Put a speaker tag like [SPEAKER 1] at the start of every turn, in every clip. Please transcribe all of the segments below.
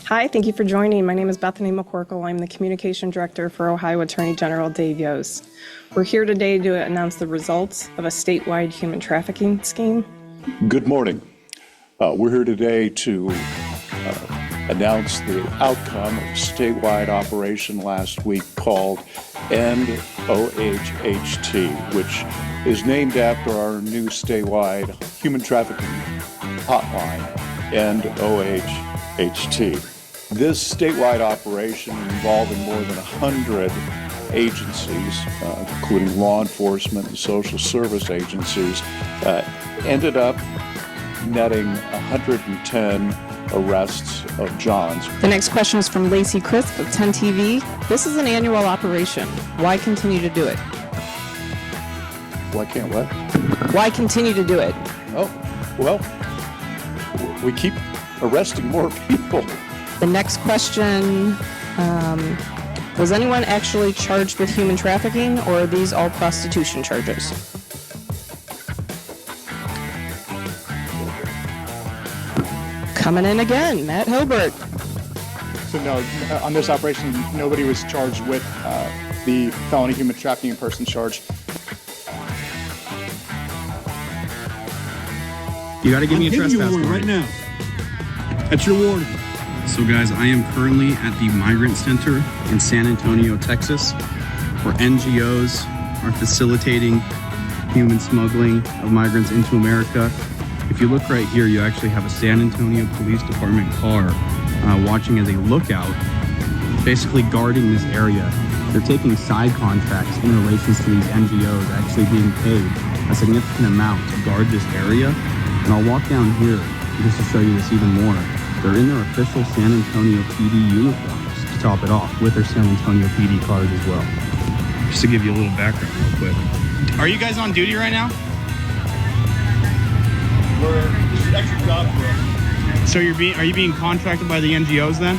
[SPEAKER 1] Hi, thank you for joining. My name is Bethany McCorkle. I'm the Communication Director for Ohio Attorney General Dave Yost. We're here today to announce the results of a statewide human trafficking scheme.
[SPEAKER 2] Good morning. We're here today to announce the outcome of a statewide operation last week called End OHHT, which is named after our new statewide human trafficking hotline, End OHHT. This statewide operation involving more than 100 agencies, including law enforcement and social service agencies, ended up netting 110 arrests of Johns.
[SPEAKER 1] The next question is from Lacey Crisp of 10 TV. This is an annual operation. Why continue to do it?
[SPEAKER 2] Why can't what?
[SPEAKER 1] Why continue to do it?
[SPEAKER 2] Oh, well, we keep arresting more people.
[SPEAKER 1] The next question, was anyone actually charged with human trafficking, or are these all prostitution charges? Coming in again, Matt Hilbert.
[SPEAKER 3] So no, on this operation, nobody was charged with the felony human trafficking in person charge.
[SPEAKER 4] You gotta give me a trespass warning
[SPEAKER 5] right now. That's your warning.
[SPEAKER 4] So guys, I am currently at the Migrant Center in San Antonio, Texas, where NGOs are facilitating human smuggling of migrants into America. If you look right here, you actually have a San Antonio Police Department car watching as a lookout, basically guarding this area. They're taking side contracts in relation to these NGOs actually being paid a significant amount to guard this area. And I'll walk down here just to show you this even more. They're in their official San Antonio PD uniforms to top it off, with their San Antonio PD cars as well. Just to give you a little background real quick. Are you guys on duty right now?
[SPEAKER 5] This is an extra job for us.
[SPEAKER 4] So are you being contracted by the NGOs then?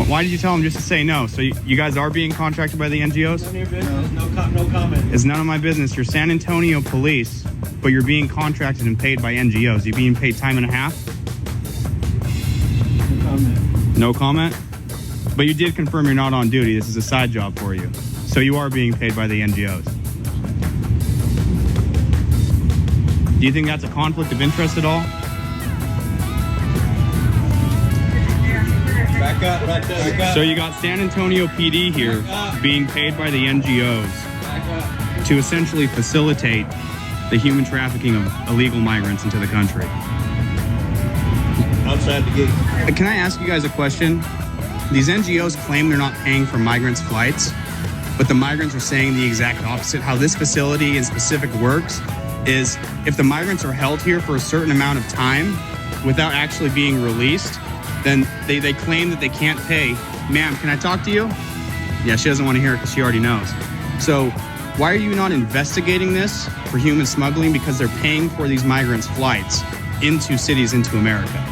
[SPEAKER 4] Why did you tell them just to say no? So you guys are being contracted by the NGOs?
[SPEAKER 5] None of your business. No comment.
[SPEAKER 4] It's none of my business. You're San Antonio police, but you're being contracted and paid by NGOs. You're being paid time and a half?
[SPEAKER 5] No comment.
[SPEAKER 4] No comment? But you did confirm you're not on duty. This is a side job for you. So you are being paid by the NGOs. Do you think that's a conflict of interest at all?
[SPEAKER 5] Back up, right there. Back up.
[SPEAKER 4] So you got San Antonio PD here being paid by the NGOs to essentially facilitate the human trafficking of illegal migrants into the country.
[SPEAKER 5] Outside the gate.
[SPEAKER 4] Can I ask you guys a question? These NGOs claim they're not paying for migrants' flights, but the migrants are saying the exact opposite. How this facility in specific works is if the migrants are held here for a certain amount of time without actually being released, then they claim that they can't pay. Ma'am, can I talk to you? Yeah, she doesn't want to hear it because she already knows. So why are you not investigating this for human smuggling? Because they're paying for these migrants' flights into cities, into America.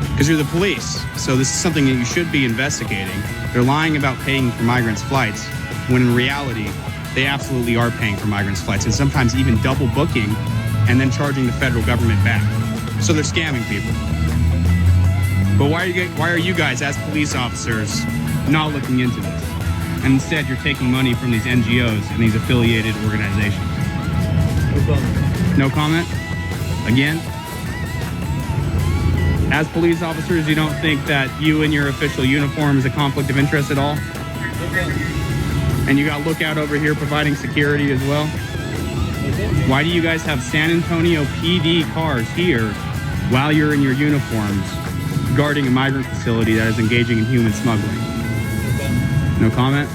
[SPEAKER 4] Because you're the police, so this is something that you should be investigating. They're lying about paying for migrants' flights, when in reality, they absolutely are paying for migrants' flights, and sometimes even double booking and then charging the federal government back. So they're scamming people. But why are you guys, as police officers, not looking into this? And instead, you're taking money from these NGOs and these affiliated organizations. No comment? Again? As police officers, you don't think that you in your official uniform is a conflict of interest at all? And you got Lookout over here providing security as well? Why do you guys have San Antonio PD cars here while you're in your uniforms guarding a migrant facility that is engaging in human smuggling? No comment?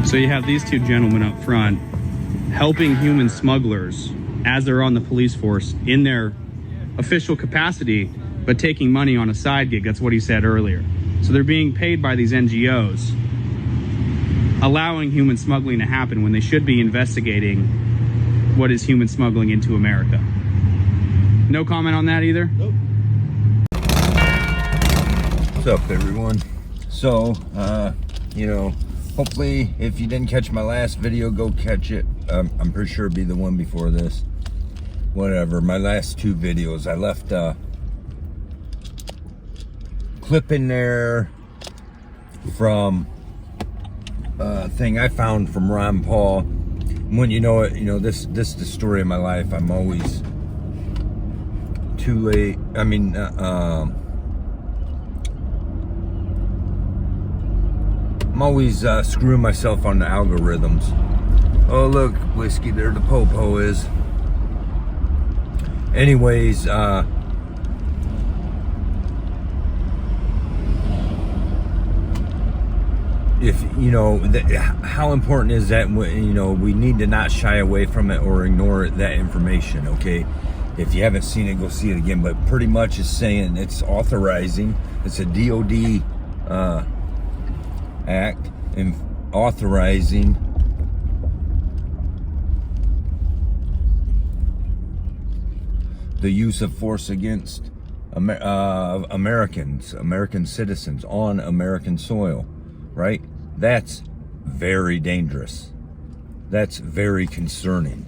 [SPEAKER 4] So you have these two gentlemen up front helping human smugglers as they're on the police force in their official capacity, but taking money on a side gig. That's what he said earlier. So they're being paid by these NGOs, allowing human smuggling to happen when they should be investigating what is human smuggling into America. No comment on that either?
[SPEAKER 5] Nope.
[SPEAKER 6] What's up, everyone? So, hopefully if you didn't catch my last video, go catch it. I'm pretty sure it'll be the one before this. whatever, my last 2 videos, I left a clip in there from a thing I found from Ron Paul. When you know it, this is the story of my life. I'm always too late. I'm always screwing myself on the algorithms. Oh, look, Whiskey, there the Popo is. Anyways, if how important is that? We need to not shy away from it or ignore that information. Okay, if you haven't seen it, go see it again. But pretty much it's saying it's authorizing. It's a DOD act and authorizing the use of force against American citizens on American soil, right? That's very dangerous. That's very concerning.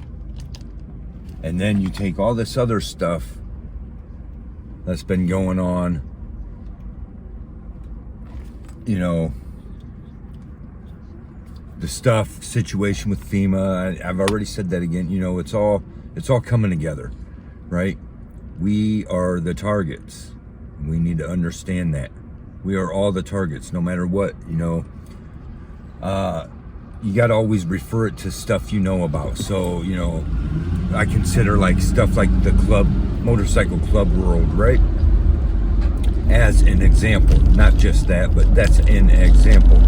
[SPEAKER 6] And then you take all this other stuff that's been going on, the situation with FEMA. I've already said that again. It's all coming together, right? We are the targets. We need to understand that. We are all the targets, no matter what, you got to always refer it to stuff about. So, I consider like stuff like the motorcycle club world, right? As an example, not just that, but that's an example.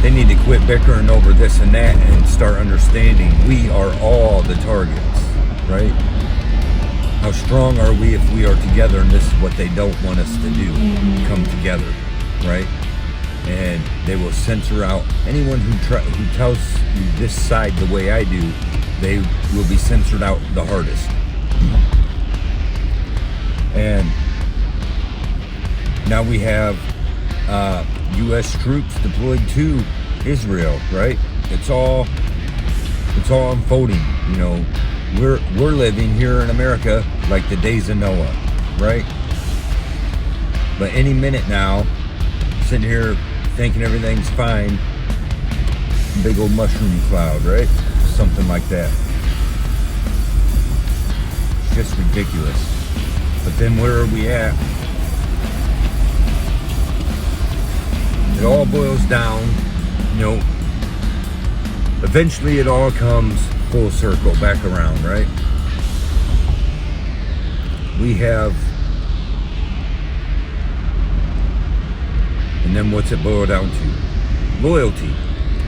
[SPEAKER 6] They need to quit bickering over this and that and start understanding we are all the targets, right? How strong are we if we are together? And this is what they don't want us to do, come together, right? And they will censor out anyone who tells you this side the way I do. They will be censored out the hardest. And now we have U.S. troops deployed to Israel, right? It's all unfolding. We're living here in America like the days of Noah, right? But any minute now, sitting here thinking everything's fine, big old mushroom cloud, right? Something like that. It's just ridiculous. But then where are we at? It all boils down, eventually it all comes full circle back around, right? We have, and then what's it boil down to? Loyalty,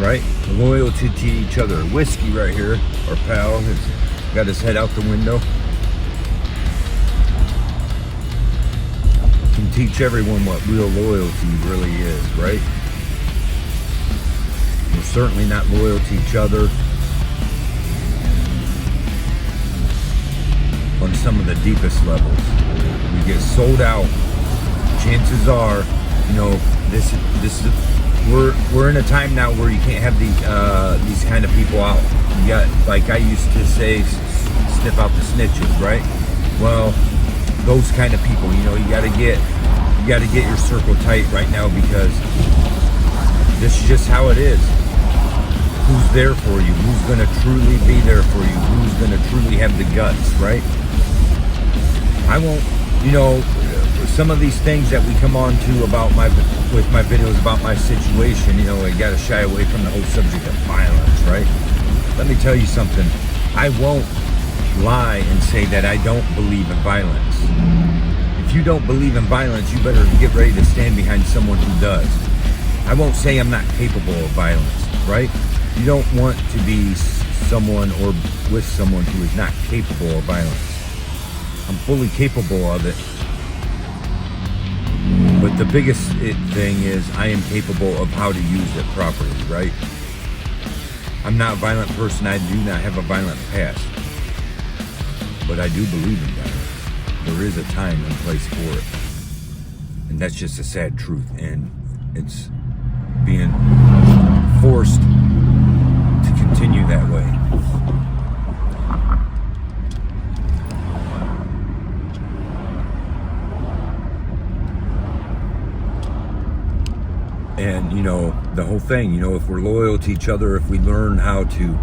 [SPEAKER 6] right? Loyalty to each other. Whiskey right here, our pal, has got his head out the window. Can teach everyone what real loyalty really is, right? We're certainly not loyal to each other on some of the deepest levels. We get sold out. Chances are, this is we're in a time now where you can't have these kind of people out. You got, like I used to say, sniff out the snitches, right? Well, those kind of people, you gotta get your circle tight right now, because this is just how it is. Who's there for you? Who's gonna truly be there for you? Who's gonna truly have the guts, right? I won't, some of these things that we come on to with my videos about my situation, I gotta shy away from the whole subject of violence, right? Let me tell you something. I won't lie and say that I don't believe in violence. If you don't believe in violence, you better get ready to stand behind someone who does. I won't say I'm not capable of violence, right? You don't want to be someone or with someone who is not capable of violence. I'm fully capable of it. But the biggest thing is I am capable of how to use it properly, right? I'm not a violent person. I do not have a violent past. But I do believe in violence. There is a time and place for it. And that's just a sad truth. And it's being forced to continue that way. And, you know, the whole thing, you know, if we're loyal to each other, if we learn how to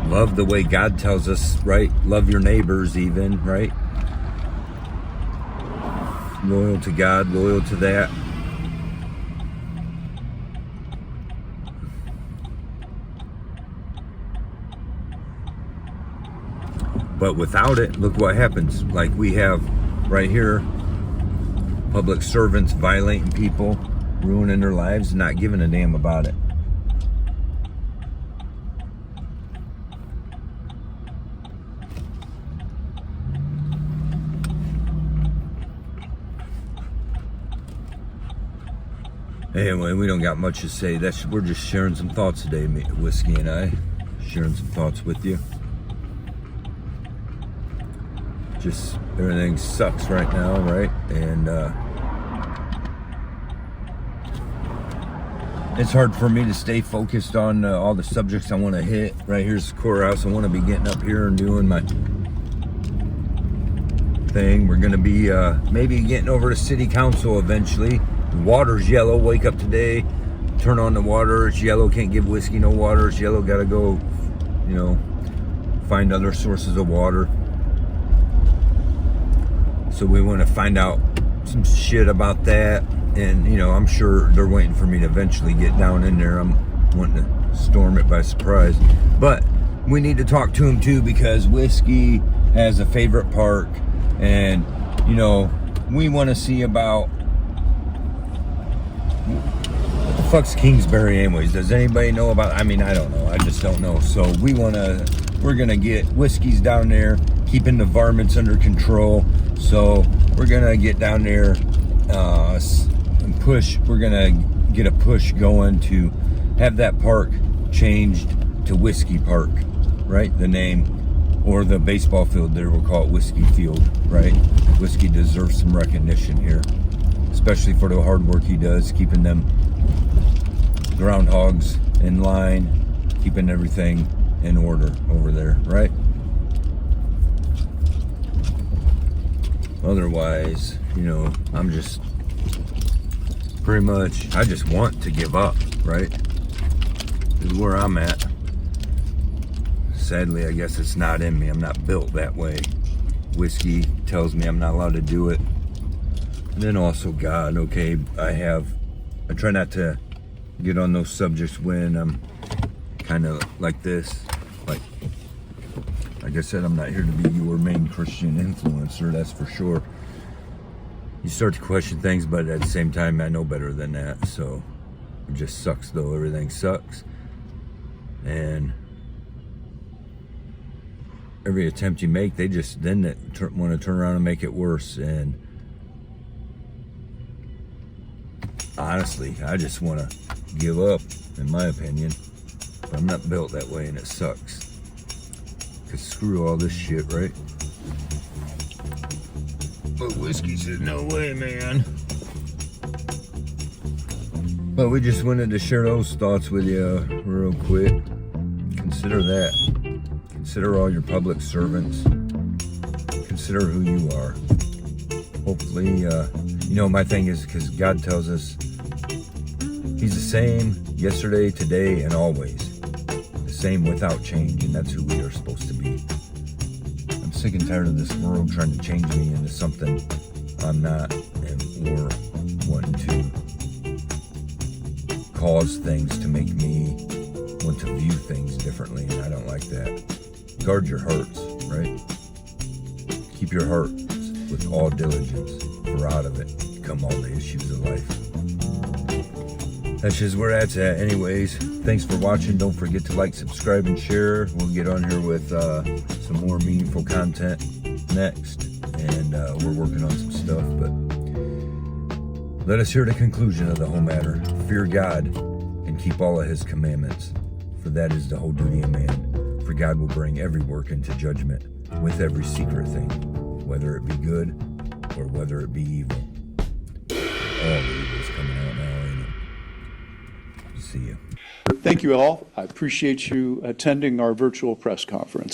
[SPEAKER 6] love the way God tells us, right? Love your neighbors even, right? Loyal to God, loyal to that. But without it, look what happens. Like we have right here, public servants violating people, ruining their lives, not giving a damn about it. Anyway, we don't got much to say. We're just sharing some thoughts today, Whiskey and I. Sharing some thoughts with you. Just everything sucks right now, right? And it's hard for me to stay focused on all the subjects I want to hit. Right here's the courthouse. I want to be getting up here and doing my thing. We're going to be maybe getting over to city council eventually. The water's yellow. Wake up today, turn on the water. It's yellow. Can't give Whiskey no water. It's yellow. Got to go, you know, find other sources of water. So we want to find out some shit about that. And, you know, I'm sure they're waiting for me to eventually get down in there. I'm wanting to storm it by surprise. But we need to talk to him too, because Whiskey has a favorite park. And, you know, we want to see about... What the fuck's Kingsbury anyways? Does anybody know about... I mean, I don't know. I just don't know. So we're going to get Whiskey's down there, keeping the varmints under control. So we're going to get down there and push. We're going to get a push going to have that park changed to Whiskey Park, right? The name, or the baseball field there, we'll call it Whiskey Field, right? Whiskey deserves some recognition here, especially for the hard work he does, keeping them groundhogs in line, keeping everything in order over there, right? Otherwise, you know, I'm just pretty much, I just want to give up, right? This is where I'm at. Sadly, I guess it's not in me. I'm not built that way. Whiskey tells me I'm not allowed to do it. And then also God, okay, I try not to get on those subjects when I'm kind of like this. Like I said, I'm not here to be your main Christian influencer, that's for sure. You start to question things, but at the same time, I know better than that. So it just sucks, though. Everything sucks. And every attempt you make, they just then want to turn around and make it worse. And honestly, I just want to give up, in my opinion. But I'm not built that way, and it sucks. Because screw all this shit, right? But Whiskey says, no way, man. But we just wanted to share those thoughts with you real quick. Consider that. Consider all your public servants. Consider who you are. Hopefully, you know, my thing is, because God tells us He's the same yesterday, today, and always. The same without change, and that's who we are supposed to be. I'm sick and tired of this world trying to change me into something I'm not, or wanting to cause things to make me want to view things differently, and I don't like that. Guard your hearts, right? Keep your hearts with all diligence, for out of it come all the issues of life. That's just where that's at. Anyways, thanks for watching. Don't forget to like, subscribe, and share. We'll get on here with some more meaningful content next. And we're working on some stuff. But let us hear the conclusion of the whole matter. Fear God and keep all of His commandments. For that is the whole duty of man. For God will bring every work into judgment with every secret thing, whether it be good or whether it be evil. All the evil is coming out now, ain't it? See you.
[SPEAKER 2] Thank you all. I appreciate you attending our virtual press conference.